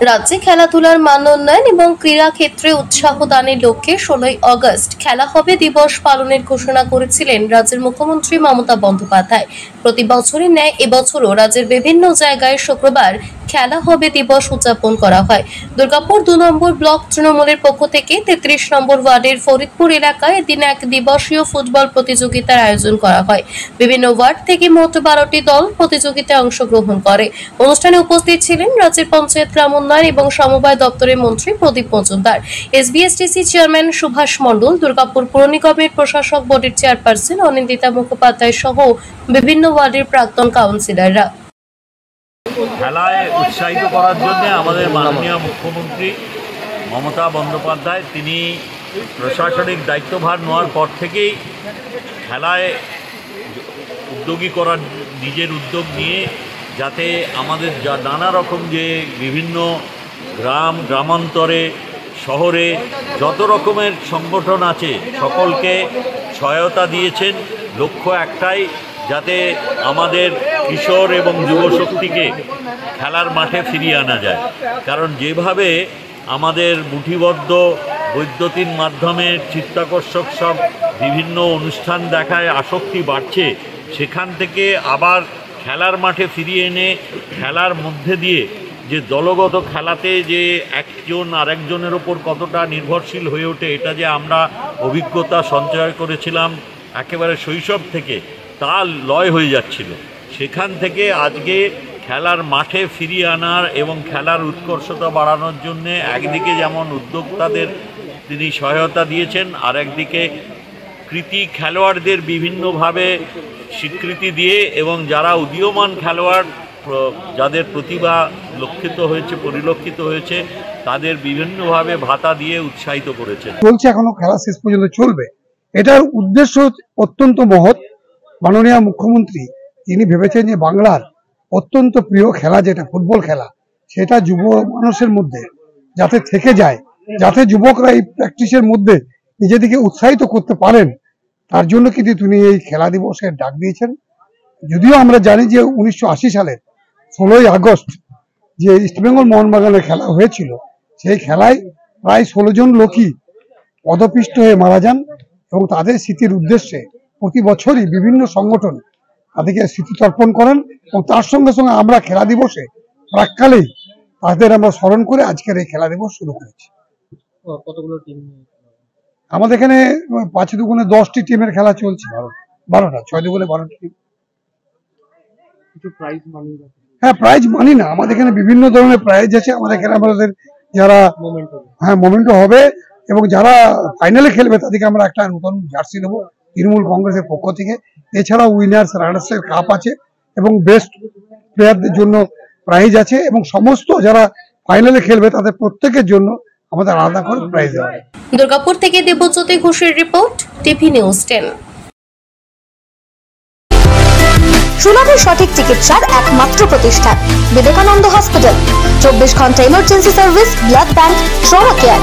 রাজ্যে খেলাধুলার মান উন্নয়ন এবং ক্রীড়া ক্ষেত্রে উৎসাহ দানের লক্ষ্যে 16ই আগস্ট খেলা হবে দিবস পালনের ঘোষণা করেছিলেন রাজ্যের মুখ্যমন্ত্রী মমতা বন্দ্যোপাধ্যায়। প্রতি বছরের ন্যায় এবছরও রাজ্যের বিভিন্ন জায়গায় শুক্রবার খেলা হবে দিবস উদযাপন করা হয়। দুর্গাপুর 2 নম্বর ব্লক তৃণমূলের পক্ষ থেকে 33 নম্বর ওয়ার্ডের ফরিদপুর এলাকায় এদিন এক দিবসীয় ফুটবল প্রতিযোগিতার আয়োজন করা হয়। বিভিন্ন ওয়ার্ড থেকে মোট 12টি দল প্রতিযোগিতায় অংশগ্রহণ করে। অনুষ্ঠানে উপস্থিত ছিলেন রাজ্যের পঞ্চায়েত গ্রাম উন্নয়ন এবং সমবায় দপ্তরের মন্ত্রী প্রদীপ মজুমদার, এসবিএসটিসি চেয়ারম্যান সুভাষ মণ্ডল, দুর্গাপুর পৌর নিগমের প্রশাসক বোর্ডের চেয়ারপারসন অনিন্দিতা মুখোপাধ্যায় সহ বিভিন্ন ওয়ার্ডের প্রাক্তন কাউন্সিলররা। খেলায় উৎসাহিত করার জন্য আমাদের মাননীয় মুখ্যমন্ত্রী মমতা বন্দ্যোপাধ্যায় তিনি প্রশাসনিক দায়িত্বভার নেওয়ার পর থেকেই খেলায় উদ্যোগী করার নিজের উদ্যোগ নিয়ে যাতে আমাদের নানা রকম যে বিভিন্ন গ্রামান্তরে শহরে যত রকমের সংগঠন আছে সকলকে সহায়তা দিয়েছেন। লক্ষ্য একটাই, যাতে আমাদের কিশোর এবং যুবশক্তিকে খেলার মাঠে ফিরিয়ে আনা যায়। কারণ যেভাবে আমাদের মুঠিবদ্ধ বৈদ্যুতিন মাধ্যমে চিত্তাকর্ষক সব বিভিন্ন অনুষ্ঠান দেখায় আসক্তি বাড়ছে, সেখান থেকে আবার খেলার মাঠে ফিরিয়ে এনে খেলার মধ্যে দিয়ে যে দলগত খেলাতে যে একজন আরেকজনের ওপর কতটা নির্ভরশীল হয়ে ওঠে, এটা যে আমরা অভিজ্ঞতা সঞ্চয় করেছিলাম একেবারে শৈশব থেকে, তা লয় হয়ে যাচ্ছিল। সেখান থেকে আজকে খেলার মাঠে ফিরিয়ে আনার এবং খেলার উৎকর্ষতা বাড়ানোর জন্যে একদিকে যেমন উদ্যোক্তাদের তিনি সহায়তা দিয়েছেন, আর একদিকে কৃতি খেলোয়াড়দের বিভিন্নভাবে স্বীকৃতি দিয়ে এবং যারা উদীয়মান খেলোয়াড় যাদের প্রতিভা পরিলক্ষিত হয়েছে তাদের বিভিন্নভাবে ভাতা দিয়ে উৎসাহিত করেছেন। চলছে, এখনো খেলা শেষ পর্যন্ত চলবে। এটার উদ্দেশ্য অত্যন্ত মহৎ। মাননীয় মুখ্যমন্ত্রী তিনি ভেবেছেন যে বাংলার অত্যন্ত প্রিয় খেলা যেটা ফুটবল খেলা, সেটা যুব মানুষের মধ্যে যাতে থেকে যায়, যাতে যুবকরা এই প্র্যাকটিসের মধ্যে নিজেদেরকে উৎসাহিত করতে পারেন, তার জন্য কিন্তু তিনি এই খেলা দিবসের ডাক দিয়েছেন। যদিও আমরা জানি যে 1980 সালের 16ই আগস্ট যে ইস্টবেঙ্গল মোহনবাগানের খেলা হয়েছিল, সেই খেলায় প্রায় 16 জন লোকই পদপিষ্ট হয়ে মারা যান এবং তাদের স্মৃতির উদ্দেশ্যে প্রতি বছরই বিভিন্ন সংগঠন তাদেরকে স্মৃতি তর্পণ করেন এবং তার সঙ্গে সঙ্গে আমরা খেলা দিবসে প্রাককালেই তাদের আমরা স্মরণ করে আজকের এই খেলা দিবস শুরু করেছি। কতগুলো টিম? আমাদের এখানে 5 দুগুণে 10টি টিমের খেলা চলছে। 12টা 6 দুগুণে 12টি টিম। হ্যাঁ, প্রাইজ মানি না, আমাদের এখানে বিভিন্ন ধরনের প্রাইজ আছে। আমাদের এখানে আমাদের যারা মোমেন্টো হবে এবং যারা ফাইনালে খেলবে তাদেরকে আমরা একটা নতুন জার্সি দেবো তৃণমূল কংগ্রেসের পক্ষ থেকে। এছাড়াও উইনার্স রানার্সের কাপ আছে এবং বেস্ট প্লেয়ারদের জন্য প্রাইজ আছে এবং সমস্ত যারা ফাইনালে খেলবে তাদের প্রত্যেকের জন্য আমাদের আলাদা করে প্রাইজ দেওয়া হয়। দুর্গাপুর থেকে দেবজ্যোতি ঘোষের রিপোর্ট, টিভি নিউজ 10। সুলভের সঠিক চিকিৎসার একমাত্র প্রতিষ্ঠান বিবেকানন্দ হসপিটাল। 24 ঘন্টা emergency service, blood bank, trauma care.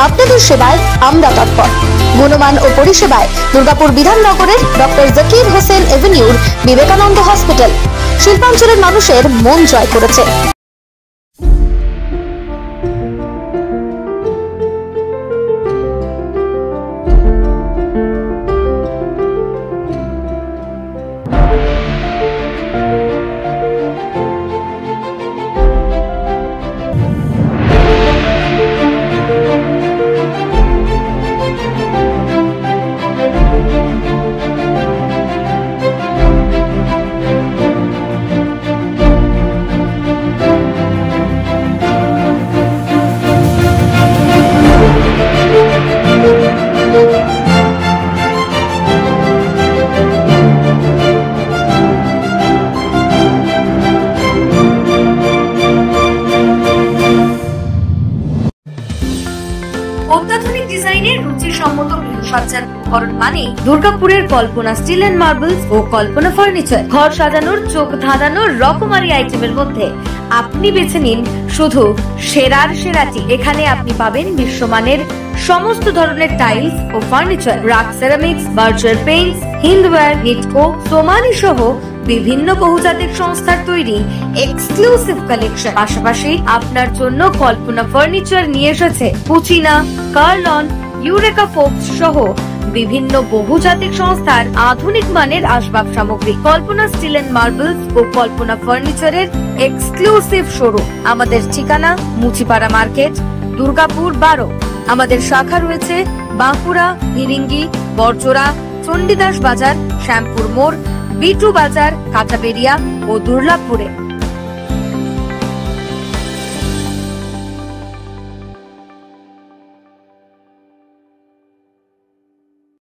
আপনাদের সেবায় আমরা তৎপর। গুণমান ও পরিষেবায় দুর্গাপুর বিধাননগরের ডক্টর জাকির হোসেন এভিনিউর বিবেকানন্দ হসপিটাল শিল্পাঞ্চলের মানুষের মন জয় করেছে। অত্যাধুনিক ডিজাইনের রুচিসম্মত গৃহসজ্জার উপকরণ মানে দুর্গাপুরের কল্পনা স্টিল এন্ড মার্বেলস ও কল্পনা ফার্নিচার। ঘর সাজানোর, চোখ ধাঁধানোর রকমারি আইটেমের মধ্যে আপনি বেছে নিন শুধু সেরার সেরাটি। এখানে আপনি পাবেন বিশ্বমানের সমস্ত ধরনের টাইলস ও furniture, RAK ceramics, Berger paints, Hindware, Nitco, Somany সহ বিভিন্ন বহুজাতিক সংস্থার তৈরি এক্সক্লুসিভ কালেকশন। পাশাপাশি আপনার জন্য কল্পনা ফার্নিচার নিয়ে এসেছে পুচিনা, কার্লন, ইউরেকা ফোকস সহ বিভিন্ন বহুজাতিক সংস্থার আধুনিক মানের আসবাব সামগ্রী। কল্পনা স্টিল এন্ড মার্বেলস ও কল্পনা ফার্নিচারের এক্সক্লুসিভ শোরুম। আমাদের ঠিকানা মুচিপাড়া মার্কেট, দুর্গাপুর 12। আমাদের শাখা রয়েছে বাঁকুড়া, ফিরিঙ্গি, বড়জোড়া, চণ্ডীদাস বাজার, শ্যামপুর মোড়, বিটু বাজার, কাঁচাবেড়িয়া ও দুর্লাভপুরে।